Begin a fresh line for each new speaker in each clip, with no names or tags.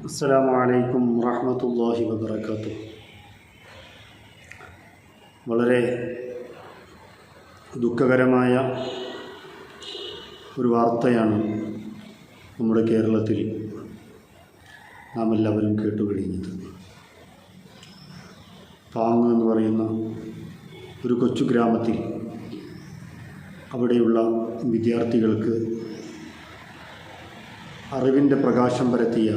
അസ്സലാമു അലൈക്കും വറഹ്മത്തുള്ളാഹി വബറകാതുഹു. വളരെ ദുഃഖകരമായ ഒരു വാർത്തയാണ് നമ്മുടെ കേരളത്തിൽ നാം എല്ലാവരും കേട്ടുകഴിഞ്ഞത്. പാങ്ങ് എന്ന് പറയുന്ന ഒരു കൊച്ചു ഗ്രാമത്തിൽ അവിടെയുള്ള വിദ്യാർത്ഥികൾക്ക് അറിവിൻ്റെ പ്രകാശം പരത്തിയ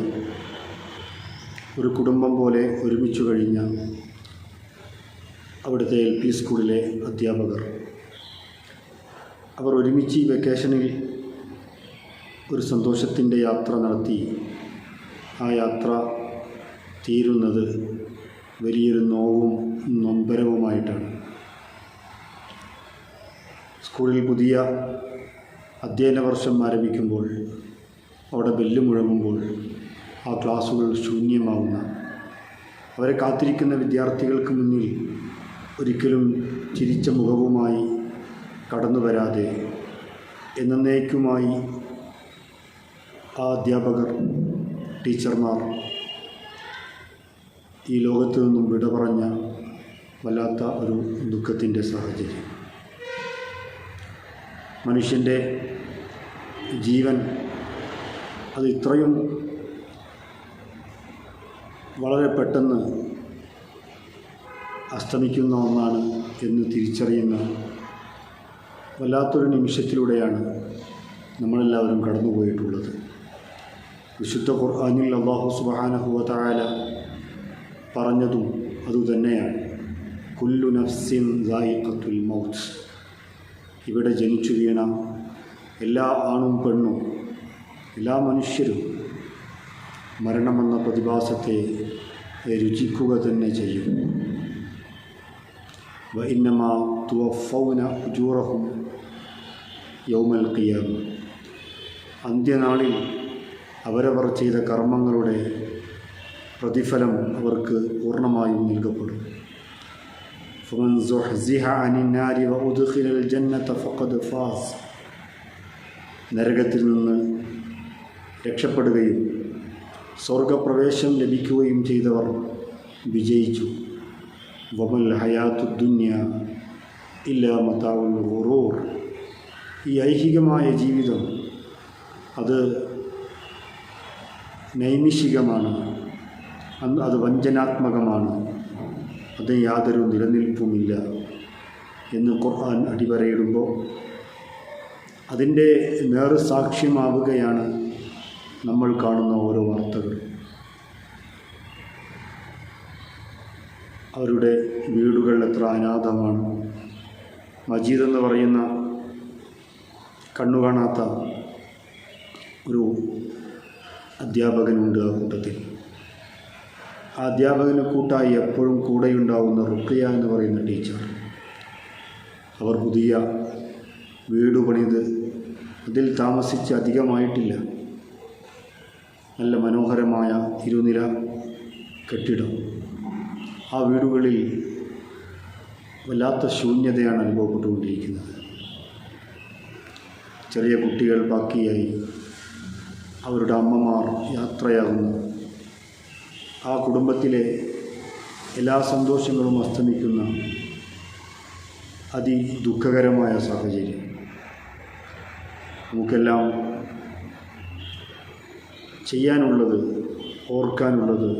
ഒരു കുടുംബം പോലെ ഒരുമിച്ചു കഴിഞ്ഞ അവിടുത്തെ LP സ്കൂളിലെ അധ്യാപകർ അവർ ഒരുമിച്ച് ഈ വെക്കേഷനിൽ ഒരു സന്തോഷത്തിൻ്റെ യാത്ര നടത്തി. ആ യാത്ര തീരുന്നത് വലിയൊരു നോവും നൊമ്പരവുമായിട്ടാണ്. സ്കൂളിൽ പുതിയ അധ്യയന വർഷം ആരംഭിക്കുമ്പോൾ അവിടെ ബെല്ല് മുഴങ്ങുമ്പോൾ ആ ക്ലാസ്സുകൾ ശൂന്യമാവുന്ന, അവരെ കാത്തിരിക്കുന്ന വിദ്യാർത്ഥികൾക്ക് മുന്നിൽ ഒരിക്കലും ചിരിച്ച മുഖവുമായി കടന്നു വരാതെ എന്നേക്കുമായി ആ അധ്യാപകർ, ടീച്ചർമാർ ഈ ലോകത്തു നിന്നും വിട പറഞ്ഞ വല്ലാത്ത ഒരു ദുഃഖത്തിൻ്റെ സാഹചര്യം. മനുഷ്യൻ്റെ ജീവൻ അത് ഇത്രയും വളരെ പെട്ടെന്ന് അസ്തമിക്കുന്ന ഒന്നാണ് എന്ന് തിരിച്ചറിയുന്ന വല്ലാത്തൊരു നിമിഷത്തിലൂടെയാണ് നമ്മളെല്ലാവരും കടന്നുപോയിട്ടുള്ളത്. വിശുദ്ധ ഖുർആനിൽ അല്ലാഹു സുബ്ഹാനഹു വ തആല പറഞ്ഞതും അതുതന്നെയാണ്. കുല്ലു നഫ്സിൻ ദായിഖത്തുൽ മൗത്ത്. ഇവിടെ ജനിച്ചു വീണ എല്ലാ ആണും പെണ്ണും, എല്ലാ മനുഷ്യരും മരണമെന്ന പ്രതിഭാസത്തെ രുചിക്കുക തന്നെ ചെയ്യും. വഇന്നമാ തുവഫൗന ഉജൂറഹും യൗമൽ ഖിയാമ. അന്ത്യനാളിൽ അവരവർ ചെയ്ത കർമ്മങ്ങളുടെ പ്രതിഫലം അവർക്ക് പൂർണ്ണമായും നൽകപ്പെടും. ഫമൻ സുഹ്സിഹ അനിൻ നാരി വഉദ്ഖിലൽ ജന്നത ഫഖദ് ഫാസ്. നരകത്തിൽ നിന്ന് രക്ഷപ്പെടുകയും സ്വർഗപ്രവേശം ലഭിക്കുകയും ചെയ്തവർ വിജയിച്ചു. വമൽ ഹയാത്തു ദുനിയ ഇല്ലാ മതാഉൽ ഗുറൂർ. ഈ ഐഹികമായ ജീവിതം അത് നൈമിഷികമാണ്, അത് വഞ്ചനാത്മകമാണ്, അത് യാതൊരു നിലനിൽപ്പുമില്ല എന്ന് ഖുർആൻ അടിവരയിടുമ്പോൾ അതിൻ്റെ നേർസാക്ഷ്യമാവുകയാണ് നമ്മൾ കാണുന്ന ഓരോ വാർത്തകൾ. അവരുടെ വീടുകൾ എത്ര അനാഥമാണ്. മജീദ് എന്ന് പറയുന്ന കണ്ണുകാണാത്ത ഒരു അധ്യാപകനുണ്ട് ആ കൂട്ടത്തിൽ. ആ അധ്യാപകന് കൂട്ടായി എപ്പോഴും കൂടെയുണ്ടാവുന്ന റുഖിയ എന്ന് പറയുന്ന ടീച്ചർ. അവർ പുതിയ വീട് പണിത് അതിൽ താമസിച്ച് അധികമായിട്ടില്ല. നല്ല മനോഹരമായ ഇരുനില കെട്ടിടം. ആ വീടുകളിൽ വല്ലാത്ത ശൂന്യതയാണ് അനുഭവപ്പെട്ടുകൊണ്ടിരിക്കുന്നത്. ചെറിയ കുട്ടികൾ ബാക്കിയായി അവരുടെ അമ്മമാർ യാത്രയാകുന്നു. ആ കുടുംബത്തിലെ എല്ലാ സന്തോഷങ്ങളും അസ്തമിക്കുന്ന അതിദുഃഖകരമായ സാഹചര്യം. നമുക്കെല്ലാം ചെയ്യാനുള്ളത്, ഓർക്കാനുള്ളത്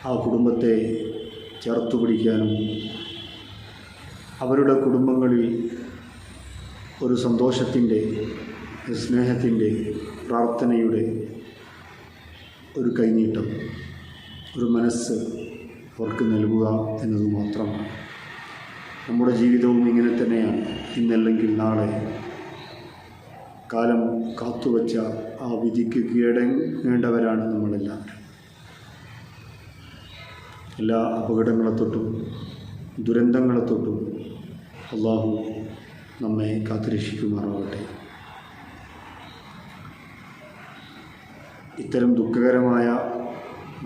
ആ കുടുംബത്തെ ചേർത്തു പിടിക്കാനും അവരുടെ കുടുംബങ്ങളിൽ ഒരു സന്തോഷത്തിൻ്റെ, സ്നേഹത്തിൻ്റെ, പ്രാർത്ഥനയുടെ ഒരു കൈനീട്ടം, ഒരു മനസ്സ് അവർക്ക് നൽകുക എന്നത് മാത്രമാണ്. നമ്മുടെ ജീവിതവും ഇങ്ങനെ തന്നെയാണ്. ഇന്നല്ലെങ്കിൽ നാളെ കാലം കാത്തുവച്ച ആ വിധിക്ക് കീഴടങ്ങേണ്ടവരാണ് നമ്മളെല്ലാവരും. എല്ലാ അപകടങ്ങളെ തൊട്ടും ദുരന്തങ്ങളെ തൊട്ടും അള്ളാഹു നമ്മെ കാത്തുരക്ഷിക്കുമാറാവട്ടെ. ഇത്തരം ദുഃഖകരമായ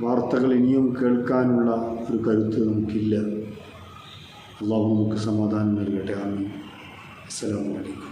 വാർത്തകൾ ഇനിയും കേൾക്കാനുള്ള ഒരു കരുത്ത് നമുക്കില്ല. അള്ളാഹു നമുക്ക് സമാധാനം നൽകട്ടെ. ആമീൻ. അസ്സലാമു അലൈക്കും.